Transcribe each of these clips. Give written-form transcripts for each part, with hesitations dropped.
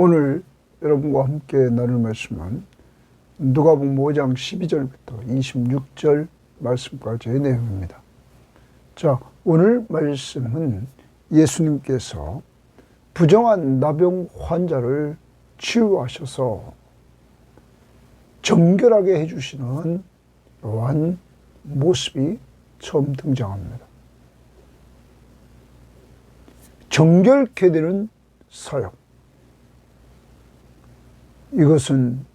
오늘 여러분과 함께 나눌 말씀은 누가복음 5장 12절부터 26절 말씀까지의 내용입니다. 자, 오늘 말씀은 예수님께서 부정한 나병 환자를 치유하셔서 정결하게 해주시는 이러한 모습이 처음 등장합니다. 정결케 되는 사역. 이것은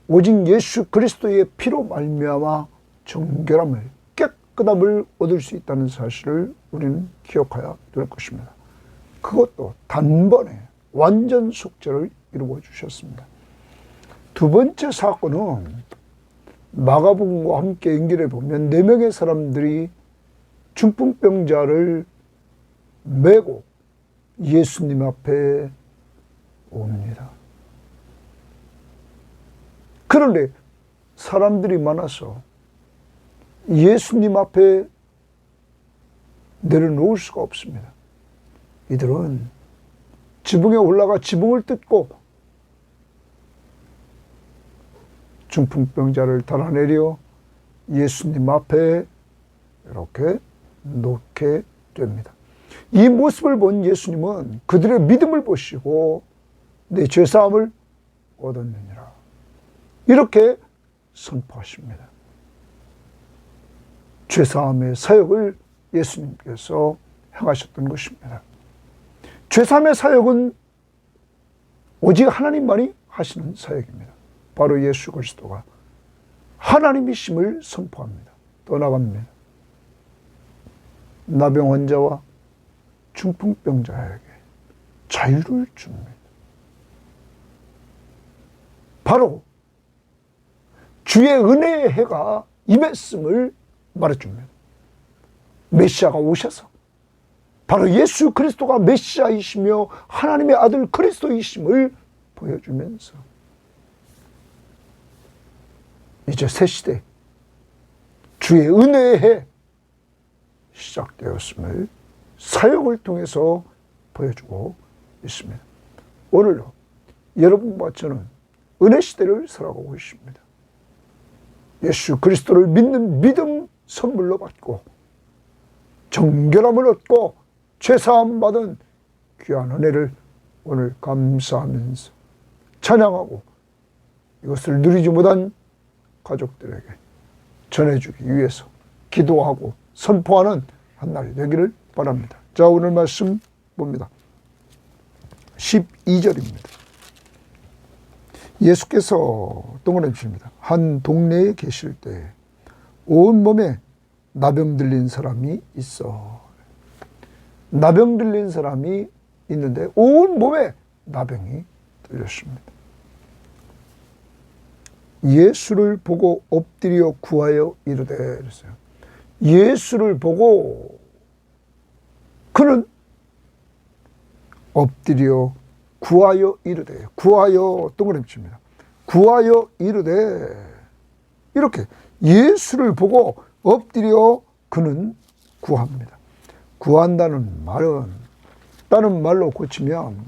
오직 예수 그리스도의 피로 말미암아 정결함을, 깨끗함을 얻을 수 있다는 사실을 우리는 기억해야 될 것입니다. 그것도 단번에 완전 속죄를 이루어 주셨습니다. 두 번째 사건은 마가복음과 함께 연결해 보면 4명의 사람들이 중풍병자를 메고 예수님 앞에 옵니다. 그런데 사람들이 많아서 예수님 앞에 내려놓을 수가 없습니다. 이들은 지붕에 올라가 지붕을 뜯고 중풍병자를 달아내려 예수님 앞에 이렇게 놓게 됩니다. 이 모습을 본 예수님은 그들의 믿음을 보시고 내 죄사함을 얻었느니라, 이렇게 선포하십니다. 죄사함의 사역을 예수님께서 행하셨던 것입니다. 죄사함의 사역은 오직 하나님만이 하시는 사역입니다. 바로 예수 그리스도가 하나님이심을 선포합니다. 떠나갑니다. 나병 환자와 중풍병자에게 자유를 줍니다. 바로 주의 은혜의 해가 임했음을 말해줍니다. 메시아가 오셔서 바로 예수 그리스도가 메시아이시며 하나님의 아들 그리스도이심을 보여주면서 이제 새 시대 주의 은혜의 해 시작되었음을 사역을 통해서 보여주고 있습니다. 오늘도 여러분과 저는 은혜 시대를 살아가고 있습니다. 예수 그리스도를 믿는 믿음 선물로 받고 정결함을 얻고 죄사함 받은 귀한 은혜를 오늘 감사하면서 찬양하고 이것을 누리지 못한 가족들에게 전해주기 위해서 기도하고 선포하는 한 날이 되기를 바랍니다. 자, 오늘 말씀 봅니다. 12절입니다. 예수께서 동그라미십니다. 한 동네에 계실 때 온몸에 나병 들린 사람이 있어. 나병 들린 사람이 있는데 온몸에 나병이 들렸습니다. 예수를 보고 엎드려 구하여 이르되 그랬어요. 예수를 보고 그는 엎드려 구하여 이르되, 구하여 동그라미 칩니다. 구하여 이르되, 이렇게 예수를 보고 엎드려 그는 구합니다. 구한다는 말은 다른 말로 고치면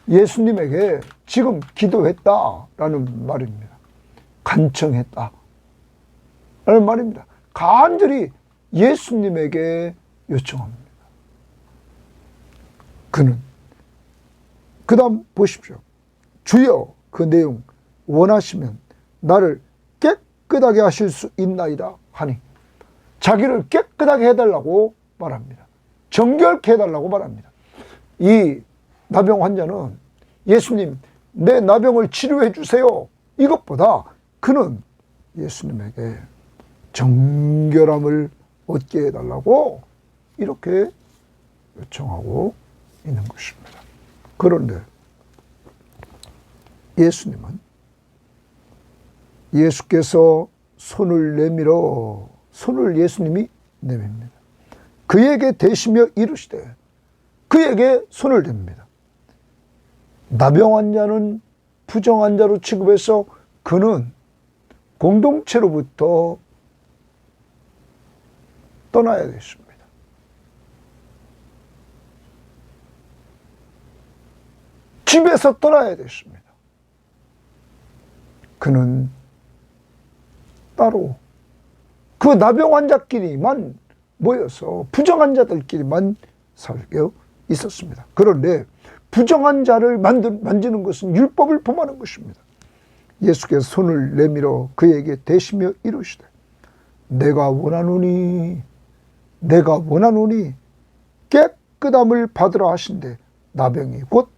예수님에게 지금 기도했다라는 말입니다. 간청했다 라는 말입니다. 간절히 예수님에게 요청합니다. 그는 그 다음 보십시오. 주여, 그 내용 원하시면 나를 깨끗하게 하실 수 있나이다 하니 자기를 깨끗하게 해달라고 말합니다. 정결케 해달라고 말합니다. 이 나병 환자는 예수님, 내 나병을 치료해 주세요, 이것보다 그는 예수님에게 정결함을 얻게 해달라고 이렇게 요청하고 있는 것입니다. 그런데 예수님은 예수께서 손을 내밀어, 손을 예수님이 내밉니다. 그에게 대시며 이르시되, 그에게 손을 댑니다. 나병 환자는 부정 환자로 취급해서 그는 공동체로부터 떠나야 됐습니다. 집에서 떠나야 됐습니다. 그는 따로 그 나병 환자끼리만 모여서 부정한 자들끼리만 살게 있었습니다. 그런데 부정한 자를 만지는 것은 율법을 범하는 것입니다. 예수께서 손을 내밀어 그에게 대시며 이르시되 내가 원하노니 깨끗함을 받으라 하신대 나병이 곧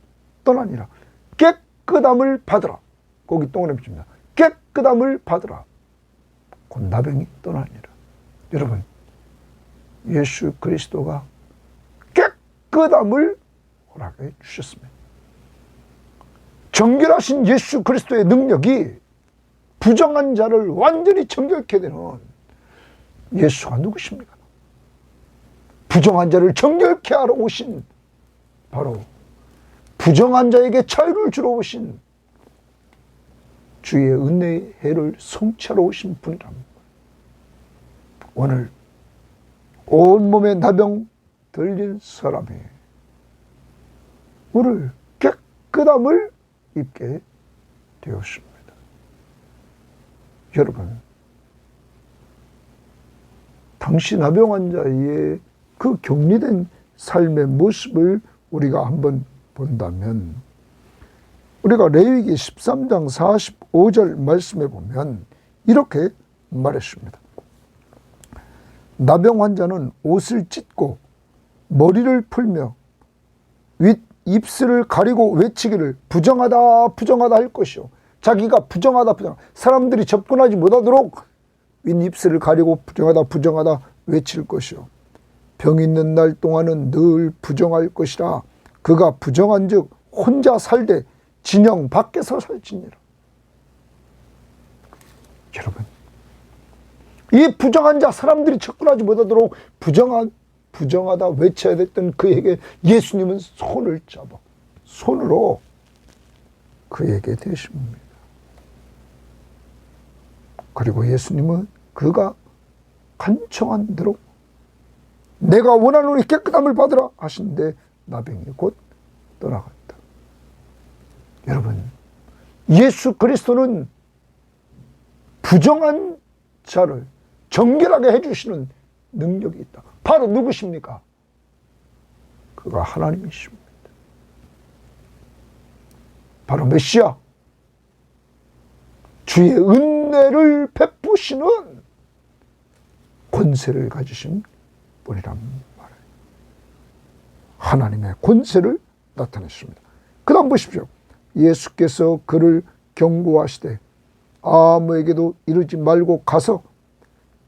떠나니라. 깨끗함을 받으라. 거기 동그라미 칩니다. 깨끗함을 받으라. 곧 나병이 떠나니라. 여러분, 예수 그리스도가 깨끗함을 허락해 주셨습니다. 정결하신 예수 그리스도의 능력이 부정한 자를 완전히 정결케 되는 예수가 누구십니까? 부정한 자를 정결케 하러 오신 바로 부정한 자에게 자유를 주러 오신 주의 은혜의 해를 성취하러 오신 분이랍니다. 오늘 온몸에 나병 들린 사람이 오늘 깨끗함을 입게 되었습니다. 여러분, 당시 나병 환자의 그 격리된 삶의 모습을 우리가 한번 본다면 우리가 레위기 13장 45절 말씀에 보면 이렇게 말했습니다. 나병 환자는 옷을 찢고 머리를 풀며 윗 입술을 가리고 외치기를 부정하다 부정하다 할 것이요. 자기가 부정하다 사람들이 접근하지 못하도록 윗 입술을 가리고 부정하다 부정하다 외칠 것이요. 병 있는 날 동안은 늘 부정할 것이라. 그가 부정한 즉 혼자 살되 진영 밖에서 살지니라. 여러분, 이 부정한 자 사람들이 접근하지 못하도록 부정하다 외쳐야 됐던 그에게 예수님은 손을 잡아 손으로 그에게 대십니다. 그리고 예수님은 그가 간청한 대로 내가 원하노니 깨끗함을 받으라 하신데 나병이 곧 떠나갔다. 여러분, 예수 그리스도는 부정한 자를 정결하게 해주시는 능력이 있다. 바로 누구십니까? 그가 하나님이십니다. 바로 메시아, 주의 은혜를 베푸시는 권세를 가지신 분이란 말이에요. 하나님의 권세를 나타냈습니다. 그 다음 보십시오. 예수께서 그를 경고하시되 아무에게도 이르지 말고 가서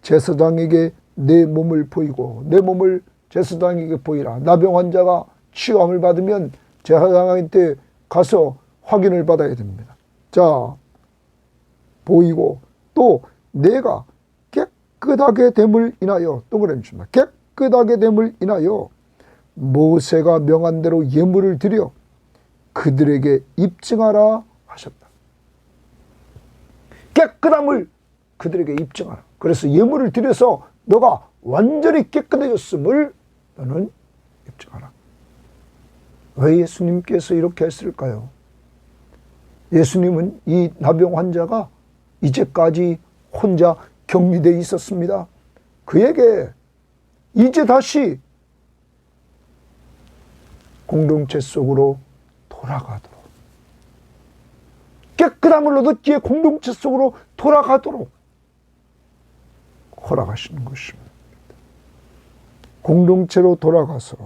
제사장에게 내 몸을 보이고 내 몸을 제사장에게 보이라. 나병 환자가 치유함을 받으면 제사장한테 가서 확인을 받아야 됩니다. 자, 보이고 또 내가 깨끗하게 됨을 인하여 동그라미 칩니다. 깨끗하게 됨을 인하여 모세가 명한 대로 예물을 드려 그들에게 입증하라 하셨다. 깨끗함을 그들에게 입증하라. 그래서 예물을 드려서 너가 완전히 깨끗해졌음을 너는 입증하라. 왜 예수님께서 이렇게 했을까요? 예수님은 이 나병 환자가 이제까지 혼자 격리되어 있었습니다. 그에게 이제 다시 공동체 속으로 돌아가도록, 깨끗함을 얻었기에 공동체 속으로 돌아가도록 허락하시는 것입니다. 공동체로 돌아가서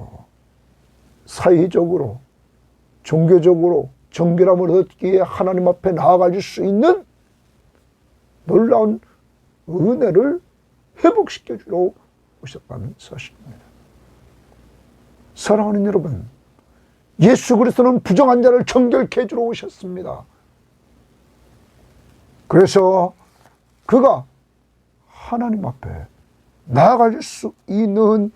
사회적으로, 종교적으로 정결함을 얻기에 하나님 앞에 나아갈 수 있는 놀라운 은혜를 회복시켜 주러 오셨다는 사실입니다. 사랑하는 여러분, 예수 그리스도는 부정한 자를 정결케 해주러 오셨습니다. 그래서 그가 하나님 앞에 나아갈 수 있는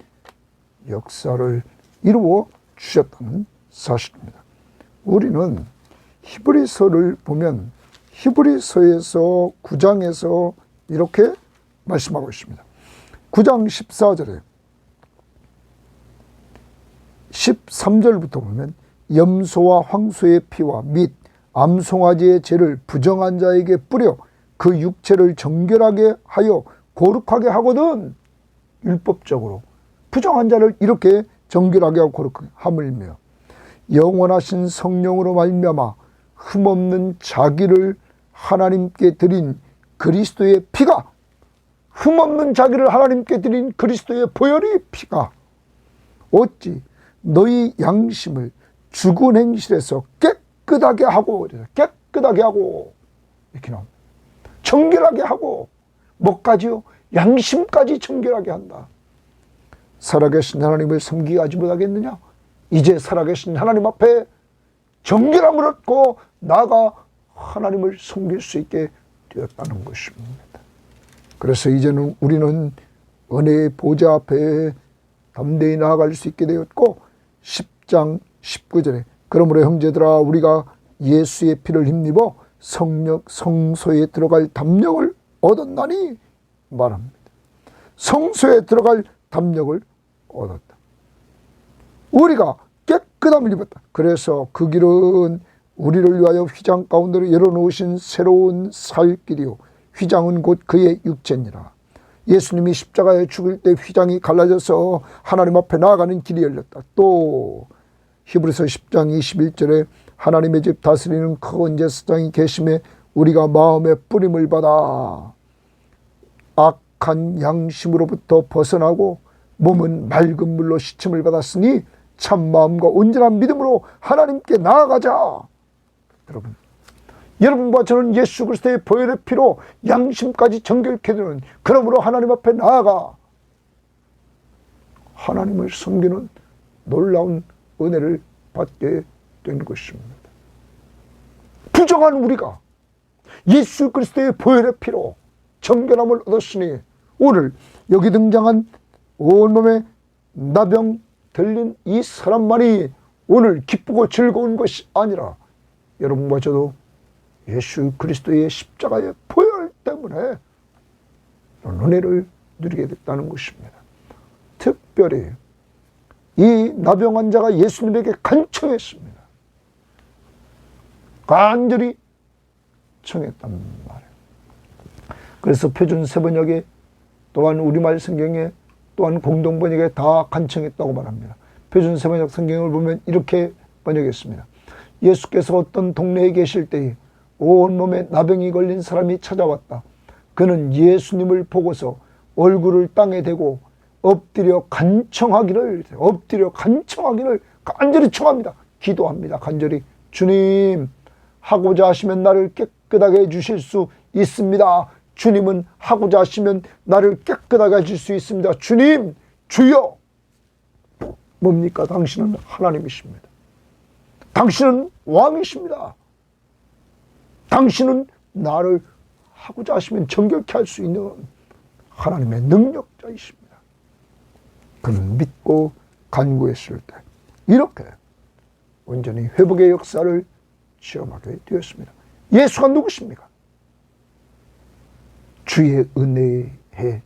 역사를 이루어 주셨다는 사실입니다. 우리는 히브리서를 보면 히브리서에서 9장에서 이렇게 말씀하고 있습니다. 9장 14절에 13절부터 보면 염소와 황소의 피와 및 암송아지의 죄를 부정한 자에게 뿌려 그 육체를 정결하게 하여 거룩하게 하거든. 율법적으로 부정한 자를 이렇게 정결하게 하고 거룩하게 하물며 영원하신 성령으로 말미암아 흠없는 자기를 하나님께 드린 그리스도의 피가, 흠없는 자기를 하나님께 드린 그리스도의 보혈의 피가 어찌 너희 양심을 죽은 행실에서 깨끗하게 하고, 깨끗하게 하고, 이렇게 나옵니다. 정결하게 하고, 뭐까지요? 양심까지 정결하게 한다. 살아계신 하나님을 섬기지 하지 못하겠느냐? 이제 살아계신 하나님 앞에 정결함을 얻고 나아가 하나님을 섬길 수 있게 되었다는 것입니다. 그래서 이제는 우리는 은혜의 보좌 앞에 담대히 나아갈 수 있게 되었고, 10장 19절에 그러므로 형제들아 우리가 예수의 피를 힘입어 성소에 들어갈 담력을 얻었나니 말합니다. 성소에 들어갈 담력을 얻었다. 우리가 깨끗함을 입었다. 그래서 그 길은 우리를 위하여 휘장 가운데로 열어놓으신 새로운 살 길이요 휘장은 곧 그의 육체니라. 예수님이 십자가에 죽을 때 휘장이 갈라져서 하나님 앞에 나아가는 길이 열렸다. 또 히브리서 10장 21절에 하나님의 집 다스리는 큰 제사장이 계심에 우리가 마음의 뿌림을 받아 악한 양심으로부터 벗어나고 몸은 맑은 물로 씻음을 받았으니 참 마음과 온전한 믿음으로 하나님께 나아가자. 여러분과 저는 예수 그리스도의 보혈의 피로 양심까지 정결케 되는, 그러므로 하나님 앞에 나아가 하나님을 섬기는 놀라운 은혜를 받게 되는 것입니다. 부정한 우리가 예수 그리스도의 보혈의 피로 정결함을 얻었으니 오늘 여기 등장한 온몸에 나병 들린 이 사람만이 오늘 기쁘고 즐거운 것이 아니라 여러분과 저도 예수 그리스도의 십자가의 보혈 때문에 은혜를 누리게 됐다는 것입니다. 특별히 이 나병 환자가 예수님에게 간청했습니다. 간절히 청했단 말이에요. 그래서 표준 세번역에 또한 우리말 성경에 또한 공동번역에 다 간청했다고 말합니다. 표준 세번역 성경을 보면 이렇게 번역했습니다. 예수께서 어떤 동네에 계실 때에 온몸에 나병이 걸린 사람이 찾아왔다. 그는 예수님을 보고서 얼굴을 땅에 대고 엎드려 간청하기를 간절히 청합니다. 기도합니다. 간절히 주님, 하고자 하시면 나를 깨끗하게 해주실 수 있습니다. 주님은 하고자 하시면 나를 깨끗하게 해줄 수 있습니다. 주님, 주여. 뭡니까? 당신은 하나님이십니다. 당신은 왕이십니다. 당신은 나를 하고자 하시면 정결케 할 수 있는 하나님의 능력자이십니다. 그는 믿고 간구했을 때 이렇게 온전히 회복의 역사를 체험하게 되었습니다. 예수가 누구십니까? 주의 은혜에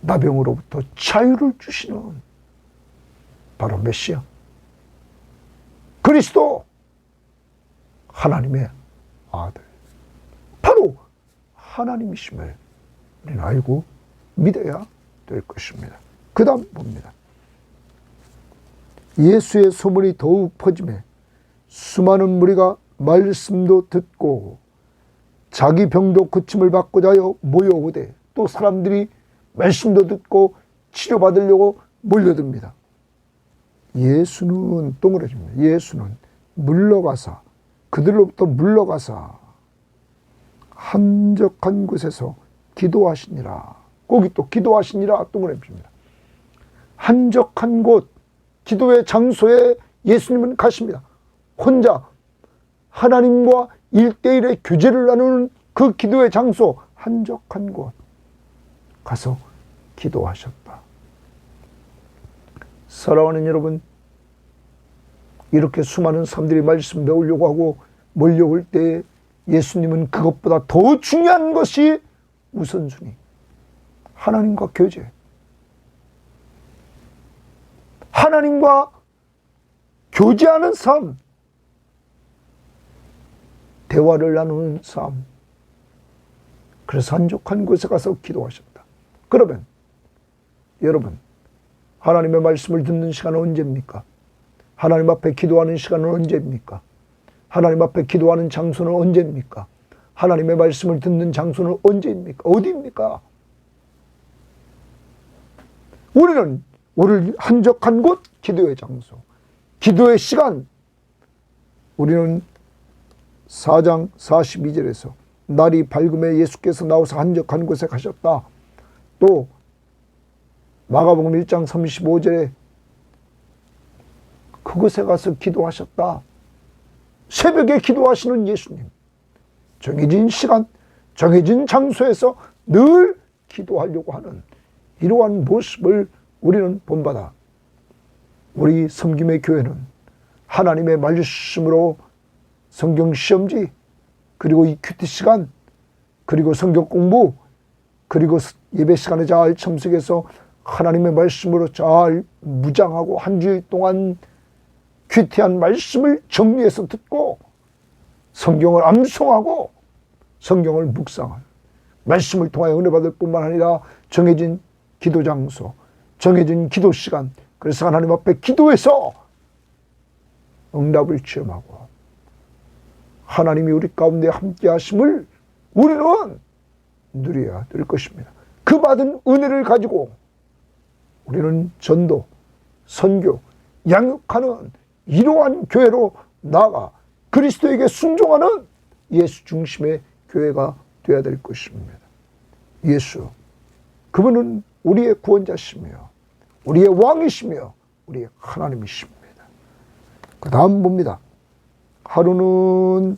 나병으로부터 자유를 주시는 바로 메시아 그리스도, 하나님의 아들, 바로 하나님이심을 우리는 알고 믿어야 될 것입니다. 그 다음 봅니다. 예수의 소문이 더욱 퍼지매 수많은 무리가 말씀도 듣고 자기 병도 고침을 받고자 하여 모여오되, 또 사람들이 말씀도 듣고 치료받으려고 몰려듭니다. 예수는 동그라집니다. 예수는 물러가사, 그들로부터 물러가사 한적한 곳에서 기도하시니라. 거기 또 기도하시니라 동그라집니다. 한적한 곳, 기도의 장소에 예수님은 가십니다. 혼자 하나님과 1대1의 교제를 나누는 그 기도의 장소, 한적한 곳 가서 기도하셨다. 사랑하는 여러분, 이렇게 수많은 사람들이 말씀 배우려고 하고 몰려올 때 예수님은 그것보다 더 중요한 것이 우선순위, 하나님과 교제, 하나님과 교제하는 삶, 대화를 나누는 삶. 그래서 한적한 곳에 가서 기도하셨다. 그러면 여러분, 하나님의 말씀을 듣는 시간은 언제입니까? 하나님 앞에 기도하는 시간은 언제입니까? 하나님 앞에 기도하는 장소는 언제입니까? 하나님의 말씀을 듣는 장소는 언제입니까? 어디입니까? 우리는 우리를 한적한 곳, 기도의 장소, 기도의 시간. 우리는 4장 42절에서 날이 밝음에 예수께서 나오사 한적한 곳에 가셨다. 또 마가복음 1장 35절에 그곳에 가서 기도하셨다. 새벽에 기도하시는 예수님. 정해진 시간, 정해진 장소에서 늘 기도하려고 하는 이러한 모습을 우리는 본받아 우리 섬김의 교회는 하나님의 말씀으로 성경 시험지, 그리고 이 큐티 시간, 그리고 성경 공부, 그리고 예배 시간에 잘 참석해서 하나님의 말씀으로 잘 무장하고 한 주일 동안 큐티한 말씀을 정리해서 듣고 성경을 암송하고 성경을 묵상할, 말씀을 통하여 은혜 받을 뿐만 아니라 정해진 기도 장소, 정해진 기도 시간, 그래서 하나님 앞에 기도해서 응답을 체험하고 하나님이 우리 가운데 함께 하심을 우리는 누려야 될 것입니다. 그 받은 은혜를 가지고 우리는 전도, 선교, 양육하는 이러한 교회로 나아가 그리스도에게 순종하는 예수 중심의 교회가 되어야 될 것입니다. 예수, 그분은 우리의 구원자시며 우리의 왕이시며 우리의 하나님이십니다. 그 다음 봅니다. 하루는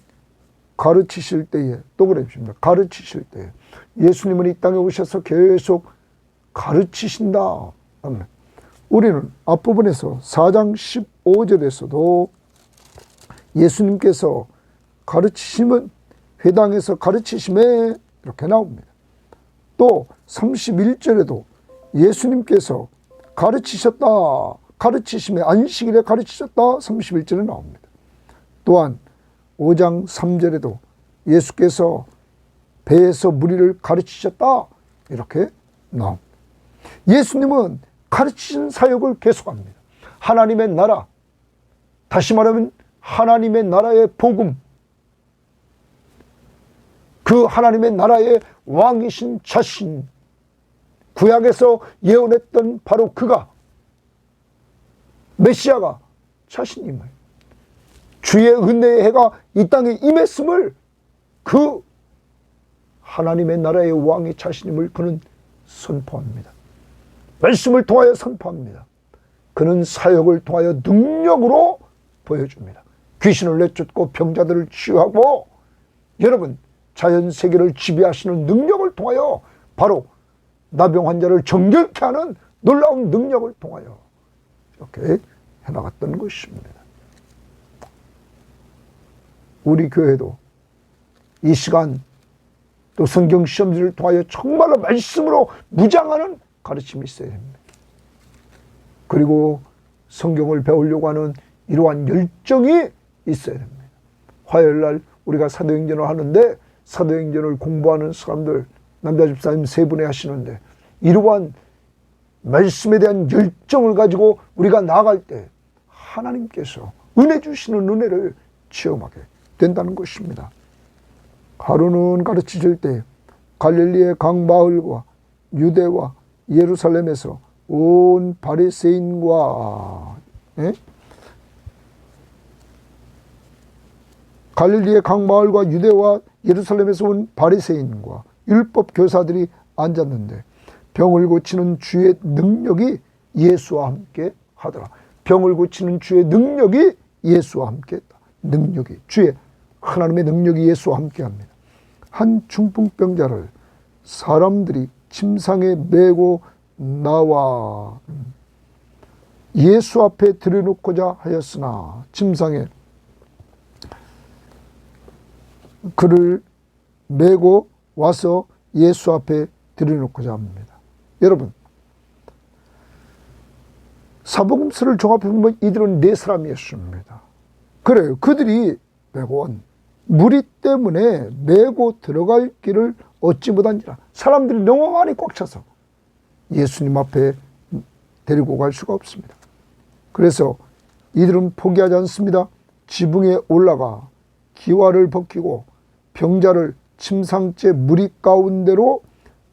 가르치실 때에, 또 그랬습니다. 가르치실 때에 예수님은 이 땅에 오셔서 계속 가르치신다. 우리는 앞부분에서 4장 15절에서도 예수님께서 가르치심은 회당에서 가르치심에 이렇게 나옵니다. 또 31절에도 예수님께서 가르치셨다. 가르치심에 안식일에 가르치셨다. 31절에 나옵니다. 또한 5장 3절에도 예수께서 배에서 무리를 가르치셨다. 이렇게 나옵니다. 예수님은 가르치신 사역을 계속합니다. 하나님의 나라, 다시 말하면 하나님의 나라의 복음, 그 하나님의 나라의 왕이신 자신, 구약에서 예언했던 바로 그가, 메시아가 자신임을, 주의 은혜의 해가 이 땅에 임했음을, 그 하나님의 나라의 왕이 자신임을 그는 선포합니다. 말씀을 통하여 선포합니다. 그는 사역을 통하여 능력으로 보여줍니다. 귀신을 내쫓고 병자들을 치유하고, 여러분, 자연 세계를 지배하시는 능력을 통하여 바로 나병 환자를 정결케 하는 놀라운 능력을 통하여 이렇게 해나갔던 것입니다. 우리 교회도 이 시간 또 성경 시험지를 통하여 정말로 말씀으로 무장하는 가르침이 있어야 됩니다. 그리고 성경을 배우려고 하는 이러한 열정이 있어야 됩니다. 화요일날 우리가 사도행전을 하는데 사도행전을 공부하는 사람들, 남자 집사님 3분이 하시는데 이러한 말씀에 대한 열정을 가지고 우리가 나아갈 때 하나님께서 은혜 주시는 은혜를 체험하게 된다는 것입니다. 하루는 가르치실 때 갈릴리의 각 마을과 유대와 예루살렘에서 온 바리새인과 갈릴리의 각 마을과 유대와 예루살렘에서 온 바리새인과 율법 교사들이 앉았는데 병을 고치는 주의 능력이 예수와 함께 하더라. 병을 고치는 주의 능력이 예수와 함께 했다. 능력이, 주의 하나님의 능력이 예수와 함께 합니다. 한 중풍병자를 사람들이 침상에 메고 나와 예수 앞에 들여놓고자 하였으나 침상에 그를 메고 와서 예수 앞에 들여놓고자 합니다. 여러분, 사복음서를 종합해 보면 이들은 4사람이었습니다. 그래요. 그들이 메고 온 무리 때문에 메고 들어갈 길을 얻지 못한지라. 사람들이 너무 많이 꽉 차서 예수님 앞에 데리고 갈 수가 없습니다. 그래서 이들은 포기하지 않습니다. 지붕에 올라가 기와를 벗기고 병자를 침상째 무리 가운데로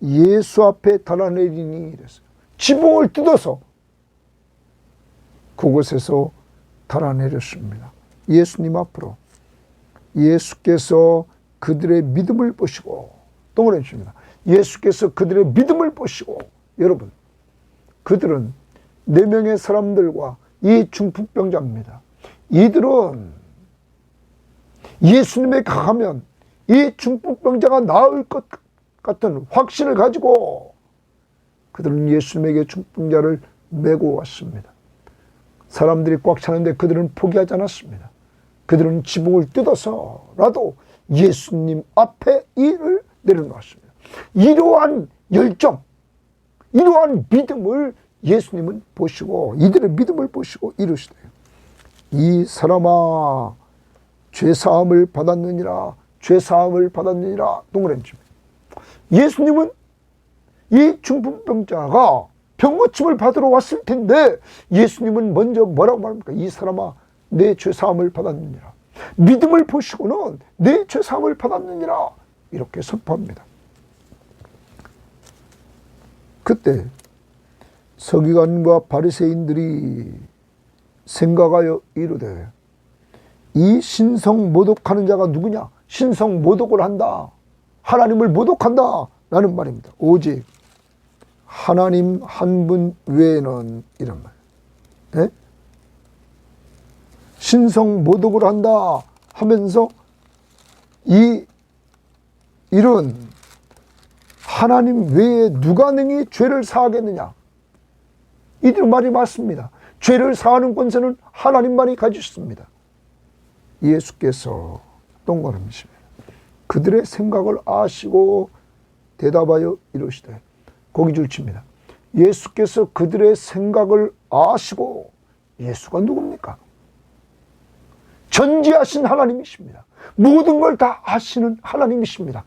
예수 앞에 달아내리니 이랬어요. 지붕을 뜯어서 그곳에서 달아내렸습니다. 예수님 앞으로. 예수께서 그들의 믿음을 보시고, 동그라미 칩니다. 예수께서 그들의 믿음을 보시고, 여러분, 그들은 4명의 사람들과 이 중풍병자입니다. 이들은 예수님에게 가면 이 중풍병자가 나을 것 같은 확신을 가지고 그들은 예수님에게 중풍자를 메고 왔습니다. 사람들이 꽉 차는데 그들은 포기하지 않았습니다. 그들은 지붕을 뜯어서라도 예수님 앞에 이를 내려놓았습니다. 이러한 열정, 이러한 믿음을 예수님은 보시고, 이들의 믿음을 보시고 이르시되, 이 사람아 죄사함을 받았느니라, 죄사함을 받았느니라. 동그라미 칩니다. 예수님은 이 중풍병자가 병고침을 받으러 왔을 텐데 예수님은 먼저 뭐라고 말합니까? 이 사람아 내 죄사함을 받았느니라. 믿음을 보시고는 내 죄사함을 받았느니라. 이렇게 선포합니다. 그때 서기관과 바리새인들이 생각하여 이르되, 이 신성 모독하는 자가 누구냐? 신성 모독을 한다, 하나님을 모독한다 라는 말입니다. 오직 하나님 한 분 외에는, 이런 말. 네? 신성 모독을 한다 하면서 이런 하나님 외에 누가 능히 죄를 사하겠느냐? 이들 말이 맞습니다. 죄를 사하는 권세는 하나님만이 가지셨습니다. 예수께서 동그라미십니다. 그들의 생각을 아시고 대답하여 이르시되, 고기줄 칩니다. 예수께서 그들의 생각을 아시고, 예수가 누굽니까? 전지하신 하나님이십니다. 모든 걸 다 아시는 하나님이십니다.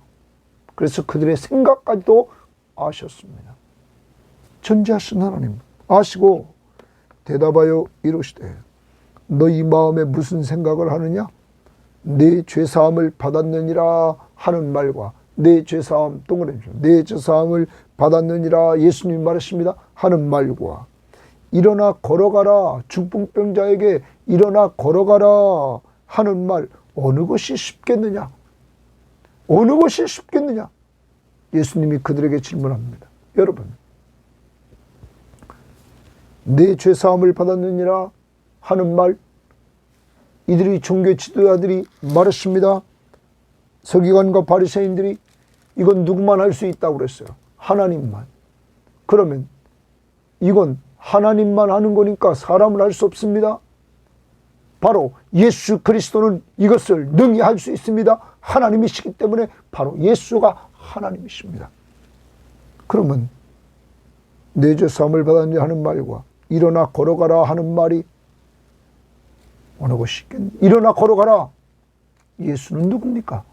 그래서 그들의 생각까지도 아셨습니다. 전지하신 하나님 아시고 대답하여 이르시되, 너희 마음에 무슨 생각을 하느냐? 내 죄사함을 받았느니라 하는 말과 내 죄사함, 동그라미 내 죄사함을 받았느니라 예수님이 말하십니다 하는 말과, 일어나 걸어가라, 중풍병자에게 일어나 걸어가라 하는 말, 어느 것이 쉽겠느냐? 어느 것이 쉽겠느냐? 예수님이 그들에게 질문합니다. 여러분, 내 죄사함을 받았느니라 하는 말, 이들이 종교 지도자들이 말했습니다. 서기관과 바리새인들이 이건 누구만 할 수 있다고 그랬어요. 하나님만. 그러면 이건 하나님만 하는 거니까 사람은 할 수 없습니다. 바로 예수 그리스도는 이것을 능히 할 수 있습니다. 하나님이시기 때문에 바로 예수가 하나님이십니다. 그러면 내 죄사함을 받았느냐 하는 말과 일어나 걸어가라 하는 말이 어느 것이 있겠니? 일어나 걸어가라. 예수는 누굽니까?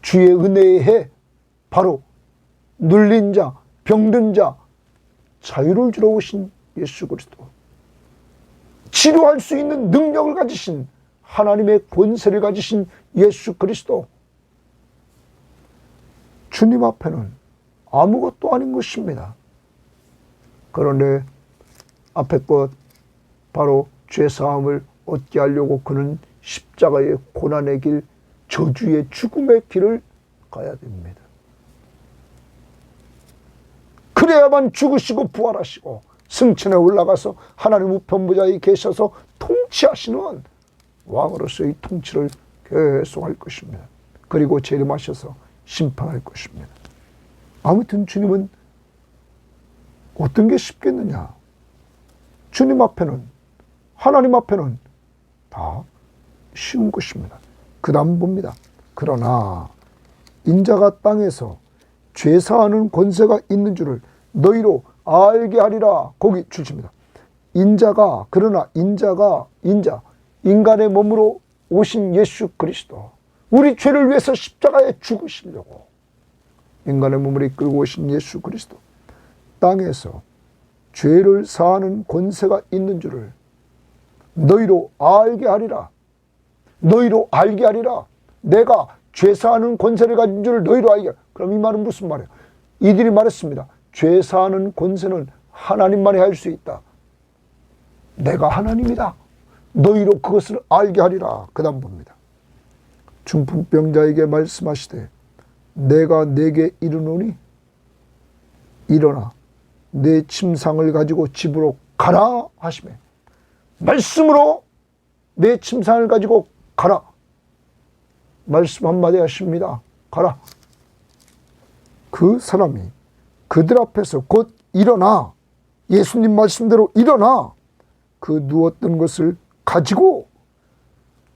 주의 은혜의 해, 바로 눌린 자, 병든 자, 자유를 주러 오신 예수 그리스도, 치료할 수 있는 능력을 가지신 하나님의 권세를 가지신 예수 그리스도, 주님 앞에는 아무것도 아닌 것입니다. 그런데 앞에 것, 바로 죄사함을 얻게 하려고 그는 십자가의 고난의 길, 저주의 죽음의 길을 가야 됩니다. 그래야만 죽으시고 부활하시고 승천에 올라가서 하나님 우편부자에 계셔서 통치하시는 왕으로서의 통치를 계속할 것입니다. 그리고 재림하셔서 심판할 것입니다. 아무튼 주님은 어떤 게 쉽겠느냐? 주님 앞에는, 하나님 앞에는 다 쉬운 것입니다. 그 다음 봅니다. 그러나 인자가 땅에서 죄사하는 권세가 있는 줄을 너희로 알게 하리라. 거기 주십니다. 그러나 인간의 몸으로 오신 예수 그리스도, 우리 죄를 위해서 십자가에 죽으시려고 인간의 몸을 이끌고 오신 예수 그리스도, 땅에서 죄를 사하는 권세가 있는 줄을 너희로 알게 하리라. 너희로 알게 하리라. 내가 죄 사하는 권세를 가진 줄을 너희로 알게 하리라. 그럼 이 말은 무슨 말이에요? 이들이 말했습니다. 죄 사하는 권세는 하나님만이 할 수 있다. 내가 하나님이다. 너희로 그것을 알게 하리라. 그 다음 봅니다. 중풍병자에게 말씀하시되 내가 내게 이르노니 일어나 내 침상을 가지고 집으로 가라 하시매, 말씀으로 내 침상을 가지고 가라. 말씀 한마디 하십니다. 가라. 그 사람이 그들 앞에서 곧 일어나, 예수님 말씀대로 일어나 그 누웠던 것을 가지고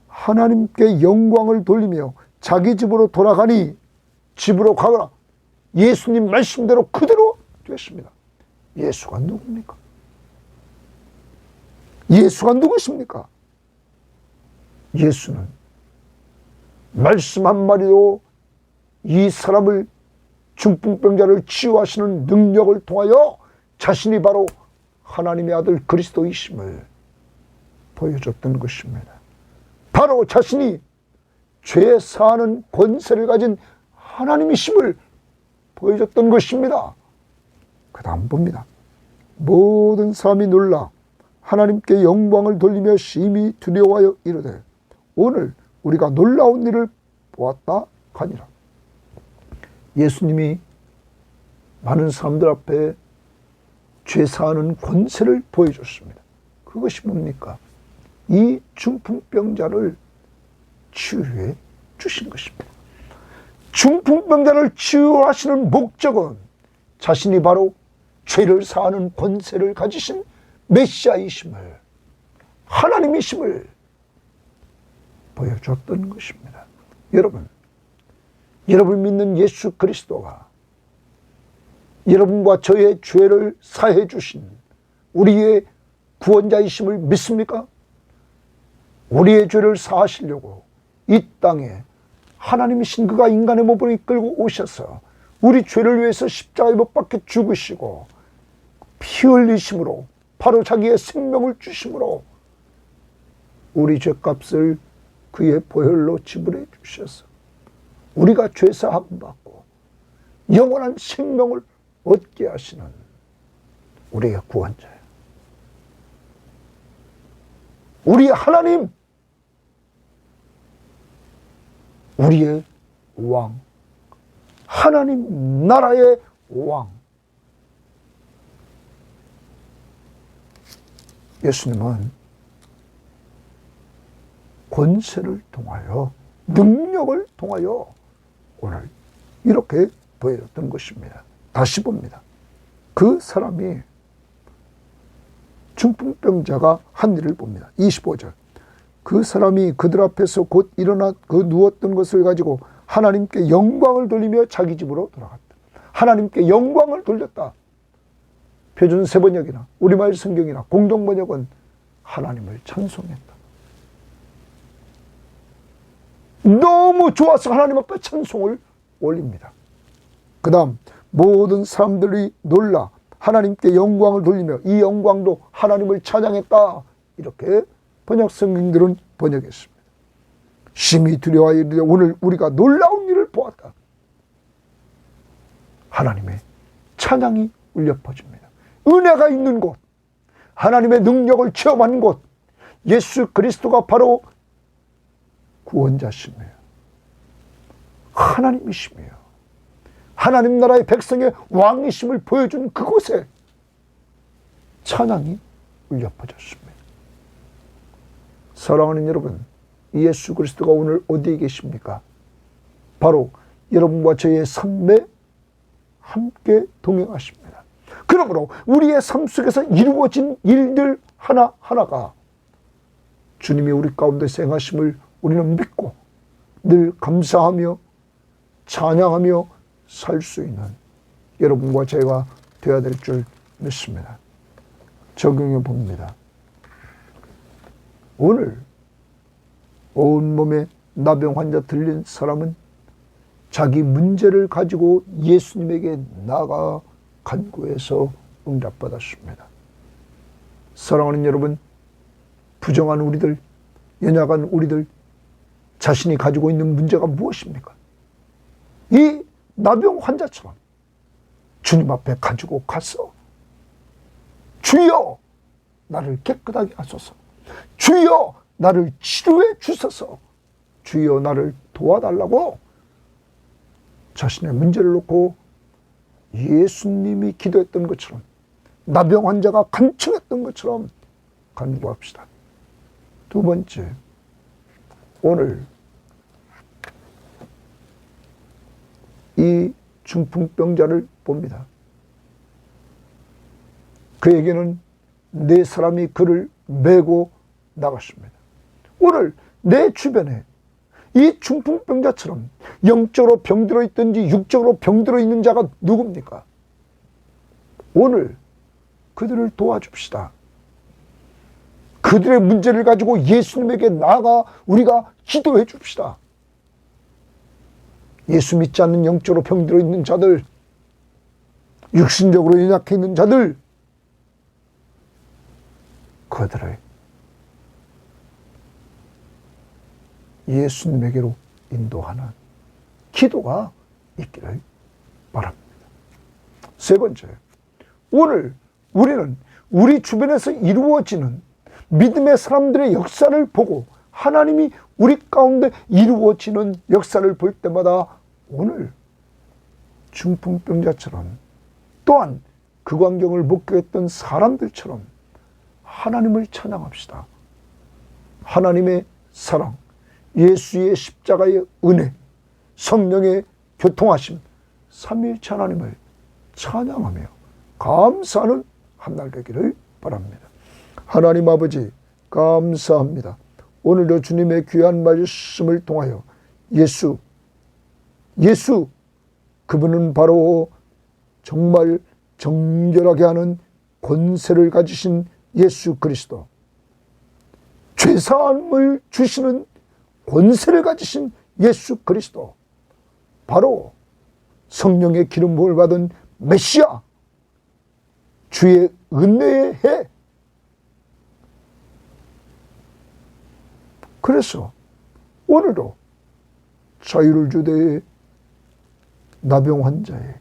하나님께 영광을 돌리며 자기 집으로 돌아가니, 집으로 가거라. 예수님 말씀대로 그대로 됐습니다. 예수가 누굽니까? 예수가 누구십니까? 예수는 말씀 한마디로 이 사람을, 중풍병자를 치유하시는 능력을 통하여 자신이 바로 하나님의 아들 그리스도이심을 보여줬던 것입니다. 바로 자신이 죄 사하는 권세를 가진 하나님이심을 보여줬던 것입니다. 그 다음 봅니다. 모든 사람이 놀라 하나님께 영광을 돌리며 심히 두려워하여 이르되 오늘 우리가 놀라운 일을 보았다 하니라. 예수님이 많은 사람들 앞에 죄 사하는 권세를 보여줬습니다. 그것이 뭡니까? 이 중풍병자를 치유해 주신 것입니다. 중풍병자를 치유하시는 목적은 자신이 바로 죄를 사하는 권세를 가지신 메시아이심을, 하나님이심을 보여줬던 것입니다. 여러분 믿는 예수 그리스도가 여러분과 저의 죄를 사해 주신 우리의 구원자이심을 믿습니까? 우리의 죄를 사하시려고 이 땅에 하나님이신 그가 인간의 몸을 이끌고 오셔서 우리 죄를 위해서 십자가에 못 박혀 죽으시고 피 흘리심으로, 바로 자기의 생명을 주심으로 우리 죄값을 그의 보혈로 지불해 주셔서 우리가 죄사함 받고 영원한 생명을 얻게 하시는 우리의 구원자예요. 우리의 하나님, 우리의 왕, 하나님 나라의 왕. 예수님은 권세를 통하여, 능력을 통하여 오늘 이렇게 보여줬던 것입니다. 다시 봅니다. 그 사람이, 중풍병자가 한 일을 봅니다. 25절. 그 사람이 그들 앞에서 곧 일어나 그 누웠던 것을 가지고 하나님께 영광을 돌리며 자기 집으로 돌아갔다. 하나님께 영광을 돌렸다. 표준 세번역이나 우리말 성경이나 공동번역은 하나님을 찬송했다. 너무 좋아서 하나님 앞에 찬송을 올립니다. 그 다음 모든 사람들이 놀라 하나님께 영광을 돌리며 이 영광도 하나님을 찬양했다. 이렇게 번역 성경들은 번역했습니다. 심히 두려워하여 이르되 오늘 우리가 놀라운 일을 보았다. 하나님의 찬양이 울려 퍼집니다. 은혜가 있는 곳, 하나님의 능력을 체험한 곳, 예수 그리스도가 바로 구원자시며 하나님이시며 하나님 나라의 백성의 왕이심을 보여준 그곳에 찬양이 울려 퍼졌습니다. 사랑하는 여러분, 예수 그리스도가 오늘 어디에 계십니까? 바로 여러분과 저의 삶에 함께 동행하십니다. 그러므로 우리의 삶 속에서 이루어진 일들 하나하나가 주님이 우리 가운데 행하심을 우리는 믿고 늘 감사하며 찬양하며 살 수 있는 여러분과 제가 되어야 될 줄 믿습니다. 적용해 봅니다. 오늘 온몸에 나병 환자 들린 사람은 자기 문제를 가지고 예수님에게 나아가 간구해서 응답받았습니다. 사랑하는 여러분, 부정한 우리들, 연약한 우리들, 자신이 가지고 있는 문제가 무엇입니까? 이 나병 환자처럼 주님 앞에 가지고 가서 주여 나를 깨끗하게 하소서, 주여 나를 치료해 주소서, 주여 나를 도와달라고 자신의 문제를 놓고 예수님이 기도했던 것처럼, 나병 환자가 간청했던 것처럼 간구합시다. 두 번째, 오늘 이 중풍병자를 봅니다. 그에게는 네 사람이 그를 메고 나갔습니다. 오늘 내 주변에 이 중풍병자처럼 영적으로 병들어 있든지 육적으로 병들어 있는 자가 누굽니까? 오늘 그들을 도와줍시다. 그들의 문제를 가지고 예수님에게 나아가 우리가 기도해 줍시다. 예수 믿지 않는 영적으로 병들어 있는 자들, 육신적으로 연약해 있는 자들, 그들을 예수님에게로 인도하는 기도가 있기를 바랍니다. 세 번째, 오늘 우리는 우리 주변에서 이루어지는 믿음의 사람들의 역사를 보고 하나님이 우리 가운데 이루어지는 역사를 볼 때마다 오늘 중풍병자처럼 또한 그 광경을 목격했던 사람들처럼 하나님을 찬양합시다. 하나님의 사랑, 예수의 십자가의 은혜, 성령의 교통하심, 삼위일체 하나님을 찬양하며 감사하는 한날 되기를 바랍니다. 하나님 아버지, 감사합니다. 오늘도 주님의 귀한 말씀을 통하여 예수, 그분은 바로 정말 정결하게 하는 권세를 가지신 예수 그리스도, 죄사함을 주시는 권세를 가지신 예수 그리스도, 바로 성령의 기름 부음을 받은 메시아, 주의 은혜의 해. 그래서 오늘도 자유를 주되 나병 환자에게,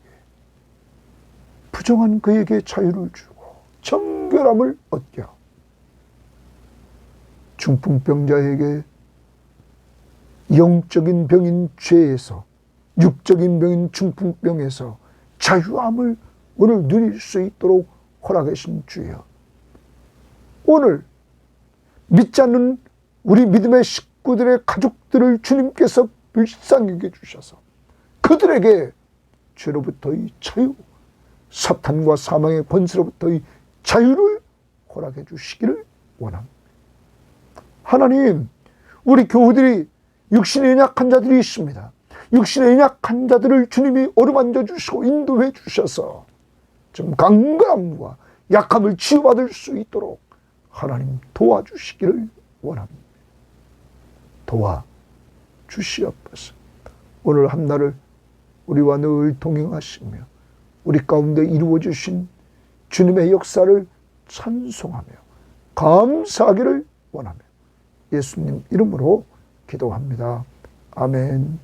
부정한 그에게 자유를 주고 정결함을 얻게 하고, 중풍병자에게 영적인 병인 죄에서, 육적인 병인 중풍병에서 자유함을 오늘 누릴 수 있도록 허락하신 주여, 오늘 믿지 않는 우리 믿음의 식구들의 가족들을 주님께서 불쌍히 주셔서 그들에게 죄로부터의 자유, 사탄과 사망의 권세로부터의 자유를 허락해 주시기를 원합니다. 하나님, 우리 교우들이 육신에 연약한 자들이 있습니다. 육신에 연약한 자들을 주님이 어루만져 주시고 인도해 주셔서 좀 강건함과 약함을 치유받을 수 있도록 하나님 도와주시기를 원합니다. 도와주시옵소서. 오늘 한날을 우리와 늘 동행하시며 우리 가운데 이루어 주신 주님의 역사를 찬송하며 감사하기를 원하며 예수님 이름으로 기도합니다. 아멘.